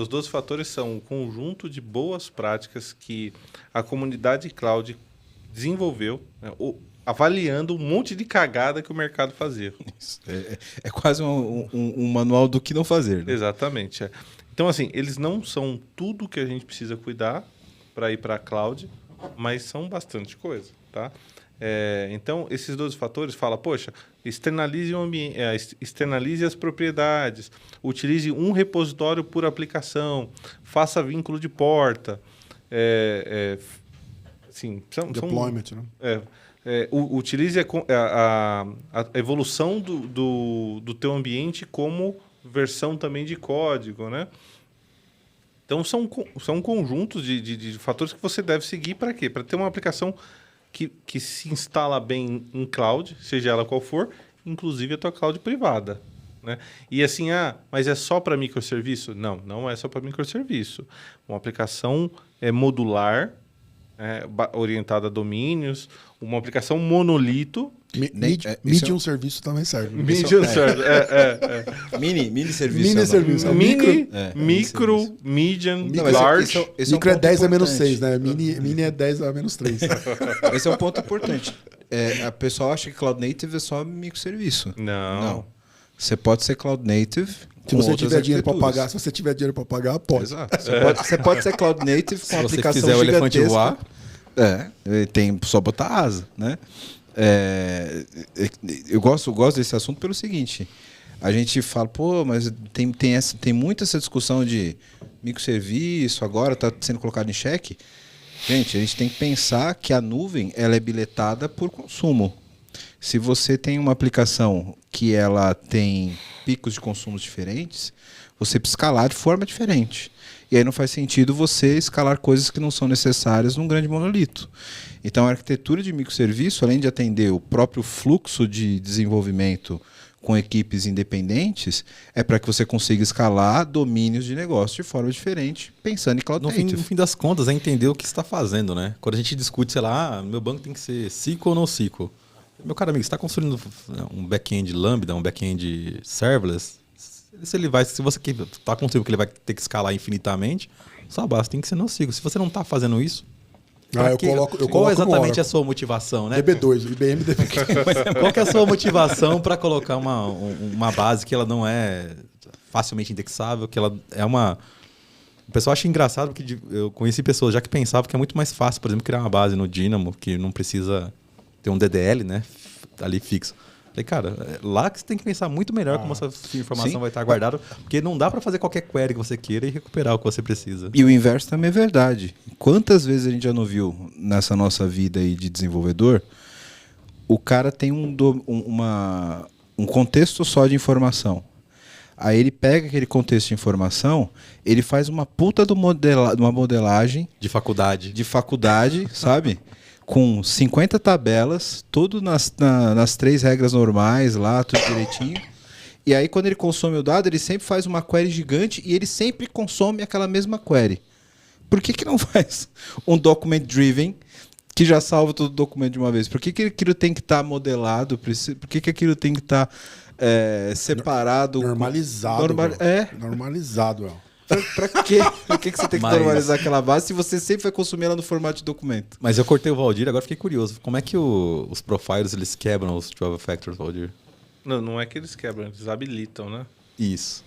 os 12 fatores são um conjunto de boas práticas que a comunidade cloud desenvolveu, né, avaliando um monte de cagada que o mercado fazia. Isso. É quase um manual do que não fazer. Né? Exatamente. Então, assim, eles não são tudo que a gente precisa cuidar para ir para a cloud, mas são bastante coisa, tá? Então, esses 12 fatores falam, poxa, externalize o ambiente, externalize as propriedades, utilize um repositório por aplicação, faça vínculo de porta. Assim, Deployment, né? Utilize a evolução do teu ambiente como versão também de código, né? Então, são conjuntos de fatores que você deve seguir para quê? Para ter uma aplicação que se instala bem em cloud, seja ela qual for, inclusive a tua cloud privada. Né? E assim, mas é só para microserviço? Não, não é só para microserviço. Uma aplicação modular, orientada a domínios, uma aplicação monolito. Medium serviço também serve. Medium serve, Mini serviço. Mini serviço. Micro, medium, large. Esse micro é 10 a menos 6, né? Mini é 10 a menos 3. Esse é um ponto importante. A pessoa acha que Cloud Native é só microserviço. Não. Você pode ser Cloud Native. Se você tiver dinheiro para pagar, se você tiver dinheiro para pagar, pode. Exato. Você pode ser Cloud Native com uma aplicação quiser o elefante voar. Tem só botar asa, né? Eu gosto desse assunto pelo seguinte: a gente fala, mas tem muita essa discussão de microserviço, agora está sendo colocado em xeque. Gente, a gente tem que pensar que a nuvem ela é biletada por consumo. Se você tem uma aplicação que ela tem picos de consumo diferentes, você precisa escalar de forma diferente. E aí não faz sentido você escalar coisas que não são necessárias num grande monolito. Então, a arquitetura de microserviço, além de atender o próprio fluxo de desenvolvimento com equipes independentes, é para que você consiga escalar domínios de negócio de forma diferente, pensando em Cloud Native. No fim das contas, é entender o que você está fazendo, né? Quando a gente discute, sei lá, meu banco tem que ser SQL ou NoSQL. Meu caro amigo, você está construindo um back-end Lambda, um back-end serverless, se você está construindo que ele vai ter que escalar infinitamente, só basta, tem que ser NoSQL. Se você não está fazendo isso, qual é exatamente a sua motivação, né? DB2, IBM DB2. Qual que é a sua motivação para colocar uma base que ela não é facilmente indexável, que ela é uma... O pessoal acha engraçado porque eu conheci pessoas já que pensavam que é muito mais fácil, por exemplo, criar uma base no Dynamo, que não precisa ter um DDL, né, ali fixo. Falei, cara, lá que você tem que pensar muito melhor como essa informação vai estar guardada, porque não dá para fazer qualquer query que você queira e recuperar o que você precisa. E o inverso também é verdade. Quantas vezes a gente já não viu nessa nossa vida aí de desenvolvedor, o cara tem um contexto só de informação. Aí ele pega aquele contexto de informação, ele faz uma puta de uma modelagem... De faculdade, sabe? Com 50 tabelas, tudo nas 3 regras normais lá, tudo direitinho. E aí, quando ele consome o dado, ele sempre faz uma query gigante e ele sempre consome aquela mesma query. Por que não faz um document driven que já salva todo o documento de uma vez? Por que aquilo tem que estar modelado? Por que aquilo tem que estar separado? Normalizado. Normalizado, Pra quê? Por que você tem que normalizar aquela base se você sempre vai consumir ela no formato de documento? Mas eu cortei o Valdir, agora fiquei curioso. Como é que os profiles eles quebram os 12 factors, Valdir? Não é que eles quebram, eles habilitam, né? Isso.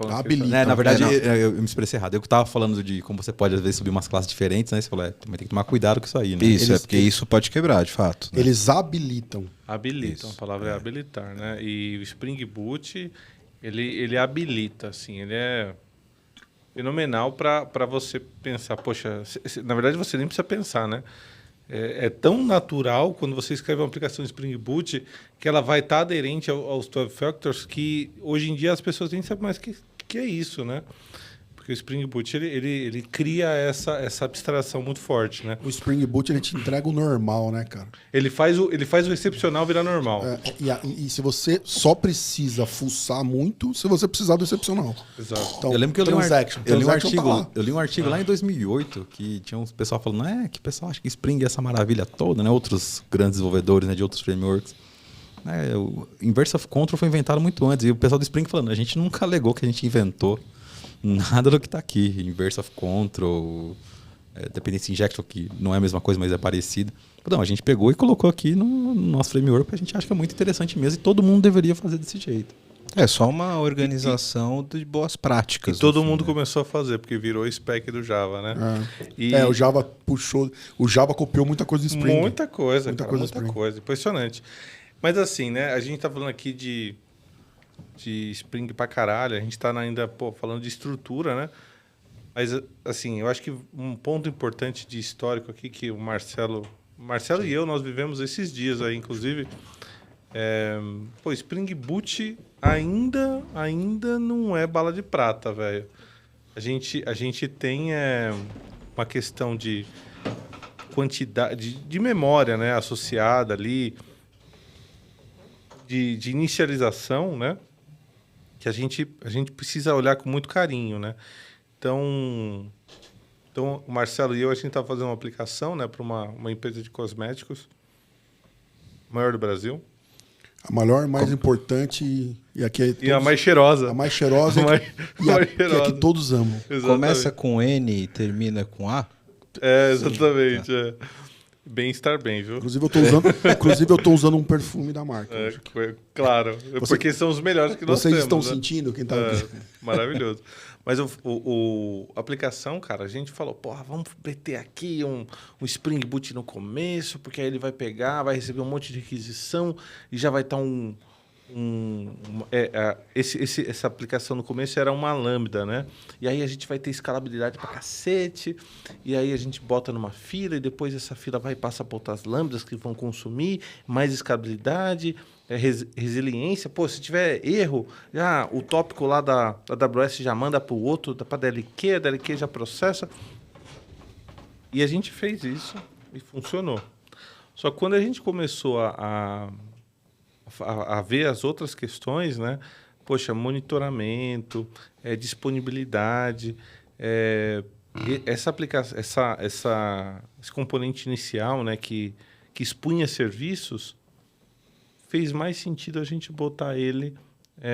Habilitam. Na verdade, eu me expressei errado. Eu estava falando de como você pode, às vezes, subir umas classes diferentes, né? Você falou, mas tem que tomar cuidado com isso aí, né? Isso, porque isso pode quebrar, de fato. Né? Eles habilitam. Habilitam, a palavra é habilitar, né? E o Spring Boot, ele habilita, assim, ele é fenomenal para você pensar. Poxa, na verdade você nem precisa pensar, né? É tão natural quando você escreve uma aplicação de Spring Boot que ela vai estar aderente aos 12 factors que hoje em dia as pessoas nem sabem mais que é isso, né? Porque o Spring Boot ele cria essa abstração muito forte, né? O Spring Boot ele te entrega o normal, né, cara? Ele faz o excepcional virar normal. E se você só precisa fuçar muito, se você precisar do excepcional. Exato. Então, eu lembro que eu li um artigo lá em 2008 que tinha um pessoal falando, que o pessoal acha que Spring é essa maravilha toda, né? Outros grandes desenvolvedores, né, de outros frameworks. O Inverse of Control foi inventado muito antes. E o pessoal do Spring falando, a gente nunca alegou que a gente inventou. nada do que está aqui. Inverse of Control, Dependency Injection, que não é a mesma coisa, mas é parecido. Não, a gente pegou e colocou aqui no nosso framework, porque a gente acha que é muito interessante mesmo e todo mundo deveria fazer desse jeito. É só uma organização de boas práticas. E todo no fim, mundo né? começou a fazer, porque virou spec do Java, né? O Java puxou. O Java copiou muita coisa do Spring. Muita coisa, Muita cara, coisa muita Spring. coisa. Impressionante. Mas assim, né? A gente tá falando aqui de Spring pra caralho. A gente tá ainda falando de estrutura, né? Mas, assim, eu acho que um ponto importante de histórico aqui que o Marcelo e eu, nós vivemos esses dias aí, inclusive. Spring Boot ainda não é bala de prata, velho. A gente tem uma questão de quantidade de memória, né, associada ali, de inicialização, né, que a gente precisa olhar com muito carinho, né. Então o Marcelo e eu, a gente está fazendo uma aplicação, né, para uma empresa de cosméticos maior do Brasil. A maior, mais importante e aqui é E a mais cheirosa. a mais cheirosa A mais- e a mais que cheirosa. todos amam. Exatamente. Começa com N e termina com A? Exatamente. Bem-estar bem, viu? Inclusive eu tô usando um perfume da marca. hoje. Claro, porque são os melhores que nós Vocês temos. estão né? sentindo quem tá Maravilhoso. Mas a aplicação, cara, a gente falou, porra, vamos meter aqui um Spring Boot no começo, porque aí ele vai pegar, vai receber um monte de requisição e já vai estar essa aplicação no começo era uma lambda, né? E aí a gente vai ter escalabilidade pra cacete, e aí a gente bota numa fila, e depois essa fila vai passar para outras lambdas que vão consumir, mais escalabilidade, resiliência. Pô, se tiver erro, já o tópico lá da AWS já manda para o outro, para a DLQ já processa. E a gente fez isso e funcionou. Só que quando a gente começou a ver as outras questões, né? Poxa, monitoramento, disponibilidade, essa aplicação, esse componente inicial, né? Que expunha serviços, fez mais sentido a gente botar ele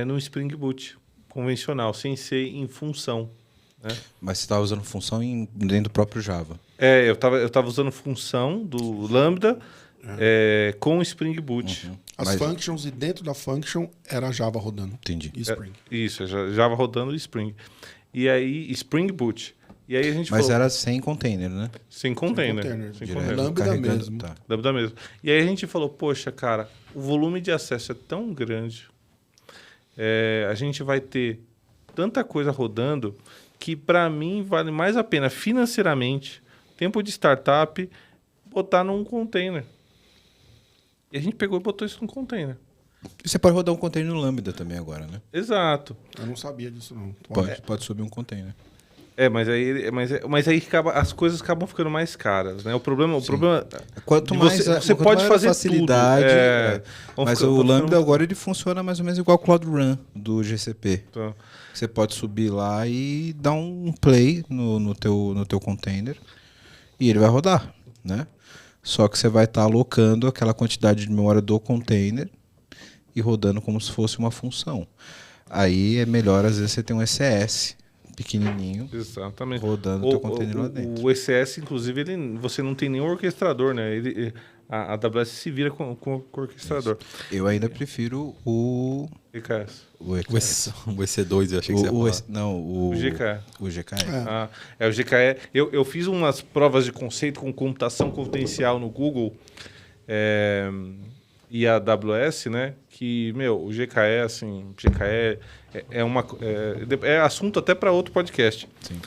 no Spring Boot convencional, sem ser em função. Né? Mas você estava usando função dentro do próprio Java. Eu tava usando função do Lambda com o Spring Boot. Uhum. As functions e dentro da function era Java rodando. Entendi. E Spring. Isso, Java rodando Spring. E aí, Spring Boot. E aí a gente Mas falou... era sem container, né? Sem container. Sem Sem container. container. Lambda carregando, mesmo. tá. Lambda mesmo. E aí a gente falou, poxa, cara, o volume de acesso é tão grande, a gente vai ter tanta coisa rodando que, para mim, vale mais a pena financeiramente, tempo de startup, botar num container. E a gente pegou e botou isso num container. E você pode rodar um container no Lambda também agora, né? Exato. Eu não sabia disso, não. Pode subir um container. Mas aí as coisas acabam ficando mais caras, né? O problema Quanto de mais você quanto pode maior a fazer facilidade, tudo. mas o Lambda agora ele funciona mais ou menos igual o Cloud Run do GCP. Tá. Você pode subir lá e dar um play no teu container e ele vai rodar, né? Só que você vai estar alocando aquela quantidade de memória do container e rodando como se fosse uma função. Aí é melhor, às vezes, você ter um ECS pequenininho Exatamente. rodando o teu container lá dentro. O ECS, inclusive, você não tem nenhum orquestrador, né? A AWS se vira com o orquestrador. Eu ainda prefiro o EKS. O EC2, eu achei que você ia falar. O GKE. O GKE. O GKE. Eu fiz umas provas de conceito com computação confidencial no Google e a AWS, né? Que, o GKE, assim, é assunto até para outro podcast. Sim.